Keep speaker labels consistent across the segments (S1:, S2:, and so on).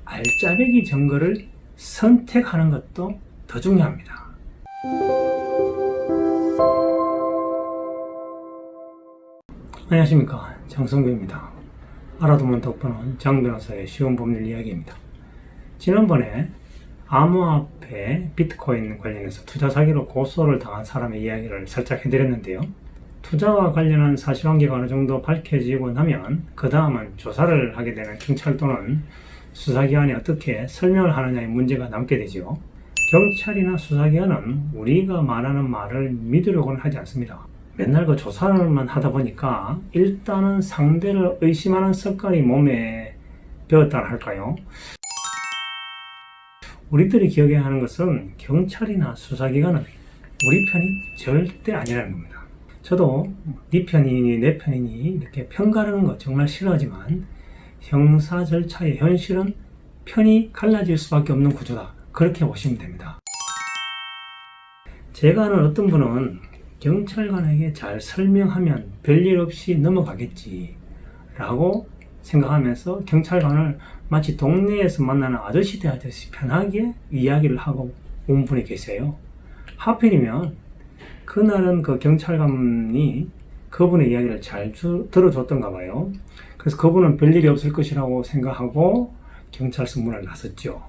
S1: 알짜배기 증거를 선택하는 것도 더 중요합니다. 안녕하십니까, 장성규입니다. 알아두면 덕분은 장 변호사의 쉬운 법률 이야기입니다. 지난번에 암호화폐 비트코인 관련해서 투자 사기로 고소를 당한 사람의 이야기를 살짝 해드렸는데요. 투자와 관련한 사실관계가 어느 정도 밝혀지고 나면 그 다음은 조사를 하게 되는 경찰 또는 수사기관이 어떻게 설명을 하느냐의 문제가 남게 되죠. 경찰이나 수사기관은 우리가 말하는 말을 믿으려고는 하지 않습니다. 맨날 그 조사만 하다 보니까 일단은 상대를 의심하는 습관이 몸에 배었다 할까요? 우리들이 기억해야 하는 것은 경찰이나 수사기관은 우리 편이 절대 아니라는 겁니다. 저도 네 편이니 내 편이니 이렇게 편가르는 거 정말 싫어하지만 형사 절차의 현실은 편이 갈라질 수밖에 없는 구조다, 그렇게 보시면 됩니다. 제가 아는 어떤 분은 경찰관에게 잘 설명하면 별일 없이 넘어가겠지 라고 생각하면서 경찰관을 마치 동네에서 만나는 아저씨 대하듯이 편하게 이야기를 하고 온 분이 계세요. 하필이면 그날은 그 경찰관이 그분의 이야기를 잘 들어줬던가 봐요. 그래서 그분은 별일이 없을 것이라고 생각하고 경찰서 문을 나섰죠.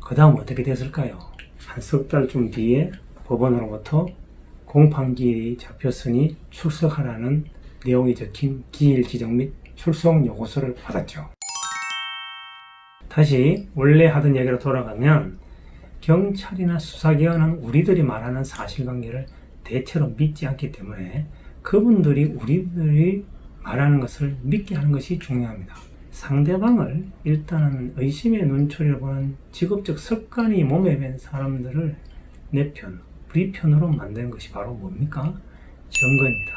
S1: 그 다음 어떻게 됐을까요? 한 석 달쯤 뒤에 법원으로부터 공판기일이 잡혔으니 출석하라는 내용이 적힌 기일 지정 및 출석 요구서를 받았죠. 다시 원래 하던 얘기로 돌아가면 경찰이나 수사기관은 우리들이 말하는 사실관계를 대체로 믿지 않기 때문에 그분들이 우리들이 말하는 것을 믿게 하는 것이 중요합니다. 상대방을 일단은 의심의 눈초리로 보는 직업적 습관이 몸에 밴 사람들을 내 편, 우리 편으로 만드는 것이 바로 뭡니까? 증거입니다.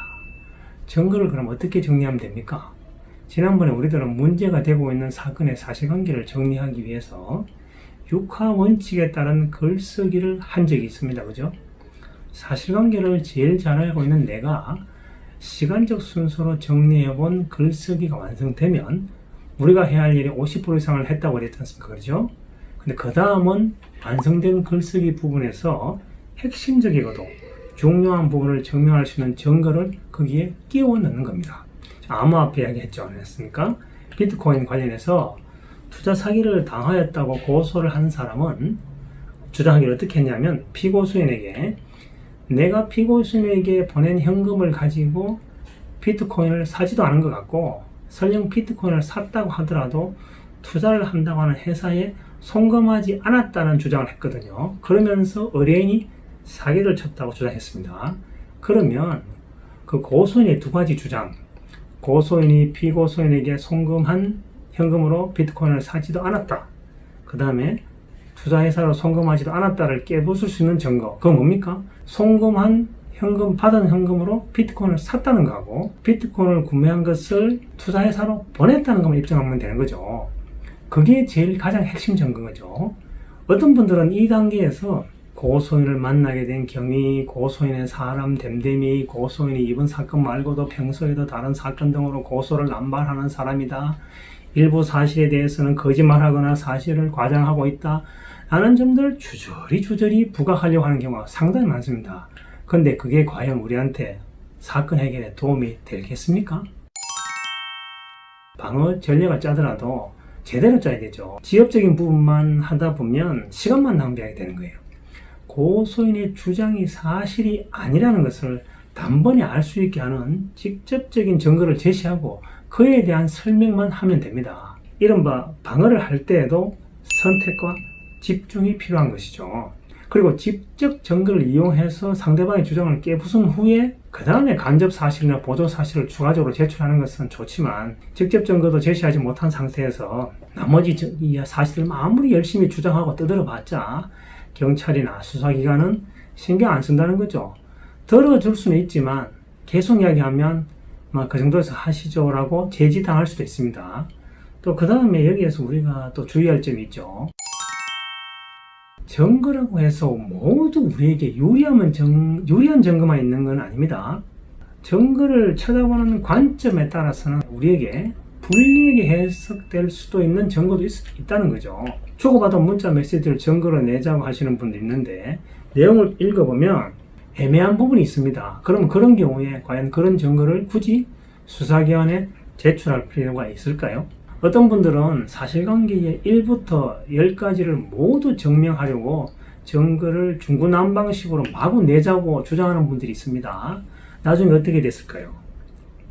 S1: 증거를 그럼 어떻게 정리하면 됩니까? 지난번에 우리들은 문제가 되고 있는 사건의 사실관계를 정리하기 위해서 육하 원칙에 따른 글쓰기를 한 적이 있습니다. 그죠? 사실관계를 제일 잘 알고 있는 내가 시간적 순서로 정리해본 글쓰기가 완성되면 우리가 해야 할 일이 50% 이상을 했다고 그랬지 않습니까? 그렇죠? 근데 그 다음은 완성된 글쓰기 부분에서 핵심적이고도 중요한 부분을 증명할 수 있는 증거를 거기에 끼워 넣는 겁니다. 암호화폐 이야기 했지 않았습니까? 비트코인 관련해서 투자 사기를 당하였다고 고소를 한 사람은 주장하기를 어떻게 했냐면, 피고수인에게 내가 피고수인에게 보낸 현금을 가지고 비트코인을 사지도 않은 것 같고 설령 비트코인을 샀다고 하더라도 투자를 한다고 하는 회사에 송금하지 않았다는 주장을 했거든요. 그러면서 의뢰인이 사기를 쳤다고 주장했습니다. 그러면 그 고소인의 두 가지 주장, 고소인이 피고소인에게 송금한 현금으로 비트코인을 사지도 않았다, 그 다음에 투자회사로 송금하지도 않았다를 깨부술 수 있는 증거, 그건 뭡니까? 송금한 현금, 받은 현금으로 비트코인을 샀다는 거하고 비트코인을 구매한 것을 투자회사로 보냈다는 것만 입증하면 되는 거죠. 그게 제일 가장 핵심 증거인 거죠. 어떤 분들은 이 단계에서 고소인을 만나게 된 경위, 고소인의 사람 됨됨이, 고소인이 이번 사건 말고도 평소에도 다른 사건 등으로 고소를 남발하는 사람이다, 일부 사실에 대해서는 거짓말하거나 사실을 과장하고 있다 라는 점들을 주저리 부각하려고 하는 경우가 상당히 많습니다. 그런데 그게 과연 우리한테 사건 해결에 도움이 되겠습니까? 방어 전략을 짜더라도 제대로 짜야 되죠. 지엽적인 부분만 하다 보면 시간만 낭비하게 되는 거예요. 고소인의 주장이 사실이 아니라는 것을 단번에 알 수 있게 하는 직접적인 증거를 제시하고 그에 대한 설명만 하면 됩니다. 이른바 방어를 할 때에도 선택과 집중이 필요한 것이죠. 그리고 직접 증거를 이용해서 상대방의 주장을 깨부순 후에 그 다음에 간접 사실이나 보조 사실을 추가적으로 제출하는 것은 좋지만 직접 증거도 제시하지 못한 상태에서 나머지 사실을 아무리 열심히 주장하고 떠들어봤자 경찰이나 수사기관은 신경 안 쓴다는 거죠. 들어줄 수는 있지만 계속 이야기하면 그 정도에서 하시죠 라고 제지당할 수도 있습니다. 또 그 다음에 여기에서 우리가 또 주의할 점이 있죠. 증거라고 해서 모두 우리에게 유리한 증거만 있는 건 아닙니다. 증거를 쳐다보는 관점에 따라서는 우리에게 불리하게 해석될 수도 있는 증거도 있다는 거죠. 주고받은 문자 메시지를 증거로 내자고 하시는 분도 있는데 내용을 읽어보면 애매한 부분이 있습니다. 그럼 그런 경우에 과연 그런 증거를 굳이 수사기관에 제출할 필요가 있을까요? 어떤 분들은 사실관계의 1부터 10까지를 모두 증명하려고 증거를 중구난방식으로 마구 내자고 주장하는 분들이 있습니다. 나중에 어떻게 됐을까요?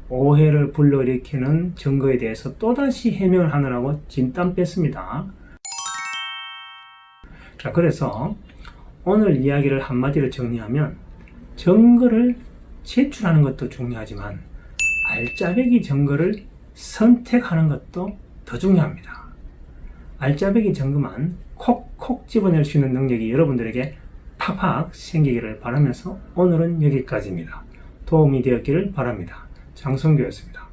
S1: 오해를 불러일으키는 증거에 대해서 또다시 해명을 하느라고 진땀 뺐습니다. 자, 그래서 오늘 이야기를 한마디로 정리하면 증거를 제출하는 것도 중요하지만 알짜배기 증거를 선택하는 것도 더 중요합니다. 알짜배기 증거만 콕콕 집어낼 수 있는 능력이 여러분들에게 팍팍 생기기를 바라면서 오늘은 여기까지입니다. 도움이 되었기를 바랍니다. 장성규였습니다.